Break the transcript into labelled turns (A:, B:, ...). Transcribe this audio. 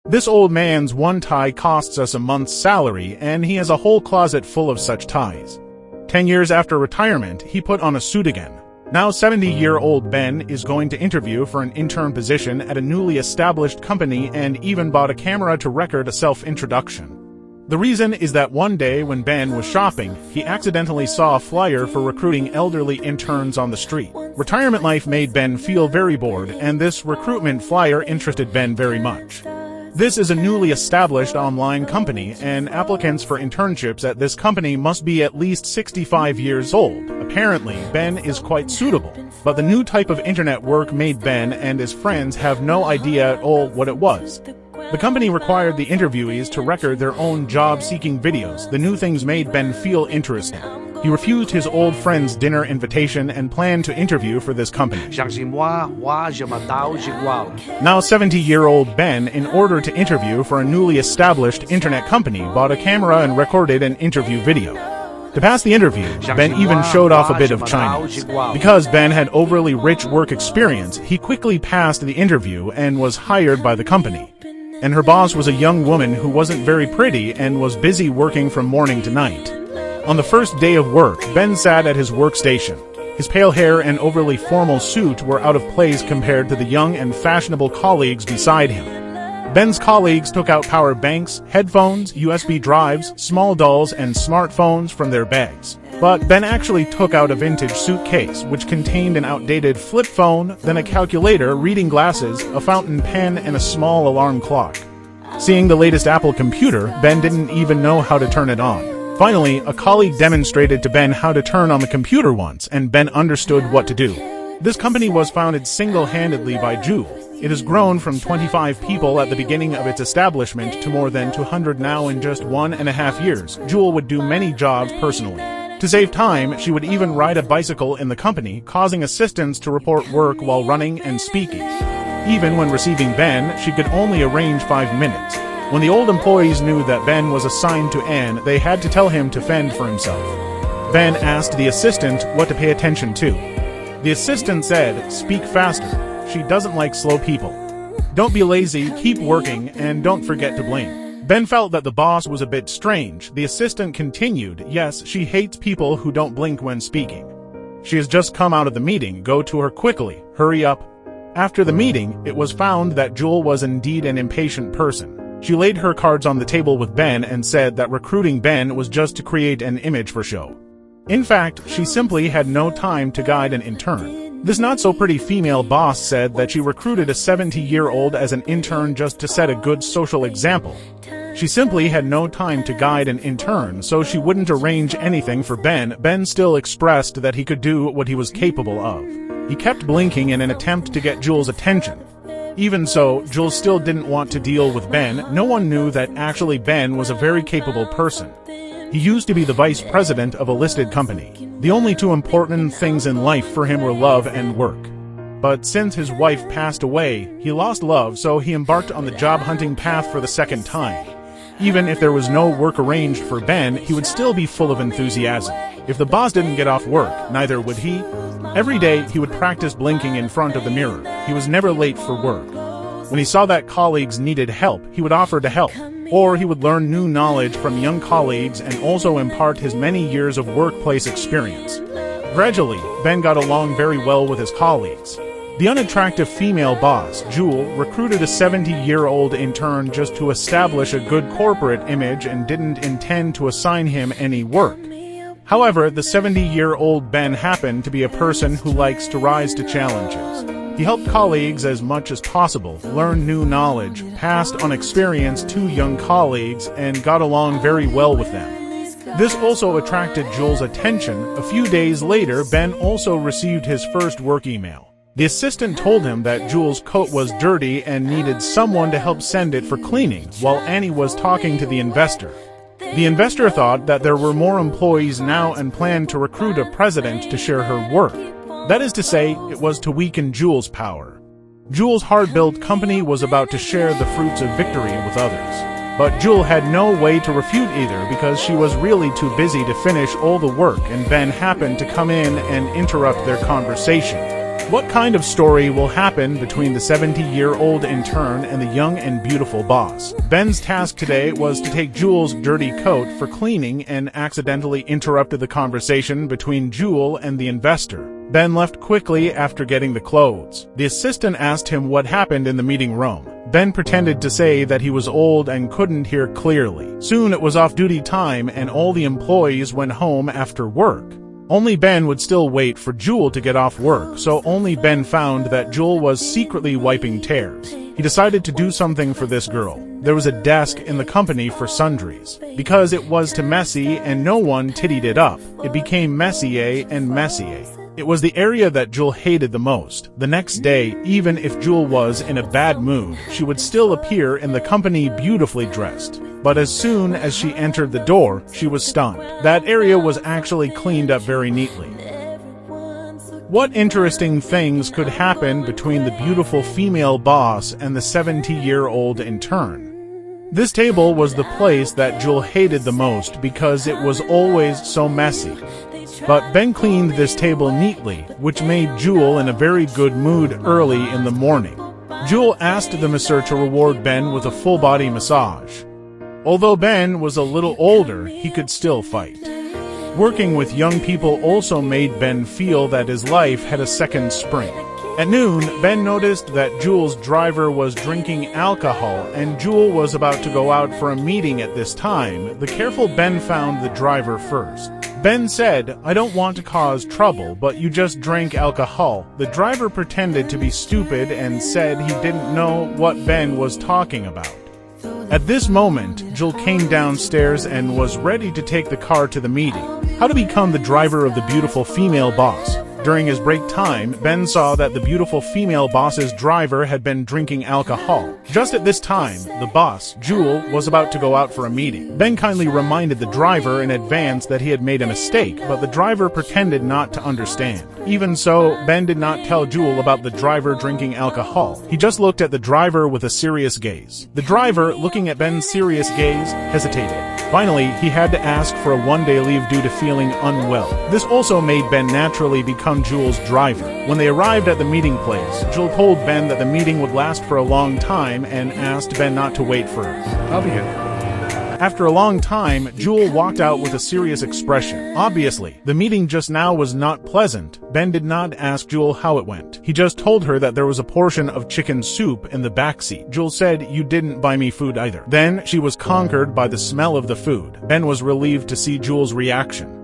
A: This old man's one tie costs us a month's salary, and he has a whole closet full of such ties. 10 years after retirement, he put on a suit again. Now 70-year-old Ben is going to interview for an intern position at a newly established company and even bought a camera to record a self-introduction. The reason is that one day when Ben was shopping, he accidentally saw a flyer for recruiting elderly interns on the street. Retirement life made Ben feel very bored, and this recruitment flyer interested Ben very much. This is a newly established online company, and applicants for internships at this company must be at least 65 years old. Apparently, Ben is quite suitable, but the new type of internet work made Ben and his friends have no idea at all what it was. The company required the interviewees to record their own job-seeking videos. The new things made Ben feel interesting. He refused his old friend's dinner invitation and planned to interview for this company. Now 70-year-old Ben, in order to interview for a newly established internet company, bought a camera and recorded an interview video. To pass the interview, Ben even showed off a bit of Chinese. Because Ben had overly rich work experience, he quickly passed the interview and was hired by the company. And her boss was a young woman who wasn't very pretty and was busy working from morning to night. On the first day of work, Ben sat at his workstation. His pale hair and overly formal suit were out of place compared to the young and fashionable colleagues beside him. Ben's colleagues took out power banks, headphones, USB drives, small dolls, and smartphones from their bags. But Ben actually took out a vintage suitcase, which contained an outdated flip phone, then a calculator, reading glasses, a fountain pen, and a small alarm clock. Seeing the latest Apple computer, Ben didn't even know how to turn it on. Finally, a colleague demonstrated to Ben how to turn on the computer once, and Ben understood what to do. This company was founded single-handedly by Jules. It has grown from 25 people at the beginning of its establishment to more than 200 now in just 1.5 years. Jules would do many jobs personally. To save time, she would even ride a bicycle in the company, causing assistants to report work while running and speaking. Even when receiving Ben, she could only arrange 5 minutes. When the old employees knew that Ben was assigned to Anne, they had to tell him to fend for himself. Ben asked the assistant what to pay attention to. The assistant said, "Speak faster. She doesn't like slow people. Don't be lazy, keep working, and don't forget to blink." Ben felt that the boss was a bit strange. The assistant continued, "Yes, she hates people who don't blink when speaking. She has just come out of the meeting. Go to her quickly. Hurry up." After the meeting, it was found that Jules was indeed an impatient person. She laid her cards on the table with Ben and said that recruiting Ben was just to create an image for show. In fact, she simply had no time to guide an intern. This not-so-pretty female boss said that she recruited a 70-year-old as an intern just to set a good social example. She simply had no time to guide an intern, so she wouldn't arrange anything for Ben. Ben still expressed that he could do what he was capable of. He kept blinking in an attempt to get Jules' attention. Even so, Jules still didn't want to deal with Ben. No one knew that actually Ben was a very capable person. He used to be the vice president of a listed company. The only two important things in life for him were love and work. But since his wife passed away, he lost love, so he embarked on the job-hunting path for the second time. Even if there was no work arranged for Ben, he would still be full of enthusiasm. If the boss didn't get off work, neither would he. Every day, he would practice blinking in front of the mirror. He was never late for work. When he saw that colleagues needed help, he would offer to help. Or he would learn new knowledge from young colleagues and also impart his many years of workplace experience. Gradually, Ben got along very well with his colleagues. The unattractive female boss, Jules, recruited a 70-year-old intern just to establish a good corporate image and didn't intend to assign him any work. However, the 70-year-old Ben happened to be a person who likes to rise to challenges. He helped colleagues as much as possible, learned new knowledge, passed on experience to young colleagues, and got along very well with them. This also attracted Jules' attention. A few days later, Ben also received his first work email. The assistant told him that Jules' coat was dirty and needed someone to help send it for cleaning, while Annie was talking to the investor. The investor thought that there were more employees now and planned to recruit a president to share her work. That is to say, it was to weaken Jules' power. Jules' hard-built company was about to share the fruits of victory with others. But Jules had no way to refute either because she was really too busy to finish all the work, and Ben happened to come in and interrupt their conversation. What kind of story will happen between the 70-year-old intern and the young and beautiful boss? Ben's task today was to take Jules' dirty coat for cleaning and accidentally interrupted the conversation between Jules and the investor. Ben left quickly after getting the clothes. The assistant asked him what happened in the meeting room. Ben pretended to say that he was old and couldn't hear clearly. Soon it was off-duty time and all the employees went home after work. Only Ben would still wait for Jules to get off work, so only Ben found that Jules was secretly wiping tears. He decided to do something for this girl. There was a desk in the company for sundries. Because it was too messy and no one tidied it up, it became Messier and Messier. It was the area that Jules hated the most. The next day, even if Jules was in a bad mood, she would still appear in the company beautifully dressed. But as soon as she entered the door, she was stunned. That area was actually cleaned up very neatly. What interesting things could happen between the beautiful female boss and the 70-year-old intern? This table was the place that Jules hated the most because it was always so messy. But Ben cleaned this table neatly, which made Jules in a very good mood early in the morning. Jules asked the masseur to reward Ben with a full-body massage. Although Ben was a little older, he could still fight. Working with young people also made Ben feel that his life had a second spring. At noon, Ben noticed that Jules' driver was drinking alcohol and Jules was about to go out for a meeting at this time. The careful Ben found the driver first. Ben said, "I don't want to cause trouble, but you just drank alcohol." The driver pretended to be stupid and said he didn't know what Ben was talking about. At this moment, Jules came downstairs and was ready to take the car to the meeting. How to become the driver of the beautiful female boss? During his break time, Ben saw that the beautiful female boss's driver had been drinking alcohol. Just at this time, the boss, Jules, was about to go out for a meeting. Ben kindly reminded the driver in advance that he had made a mistake, but the driver pretended not to understand. Even so, Ben did not tell Jules about the driver drinking alcohol. He just looked at the driver with a serious gaze. The driver, looking at Ben's serious gaze, hesitated. Finally, he had to ask for a one-day leave due to feeling unwell. This also made Ben naturally become Jules' driver. When they arrived at the meeting place, Jules told Ben that the meeting would last for a long time and asked Ben not to wait for her. "I'll be here." After a long time, Jules walked out with a serious expression. Obviously, the meeting just now was not pleasant. Ben did not ask Jules how it went. He just told her that there was a portion of chicken soup in the backseat. Jules said, "You didn't buy me food either." Then she was conquered by the smell of the food. Ben was relieved to see Jules' reaction.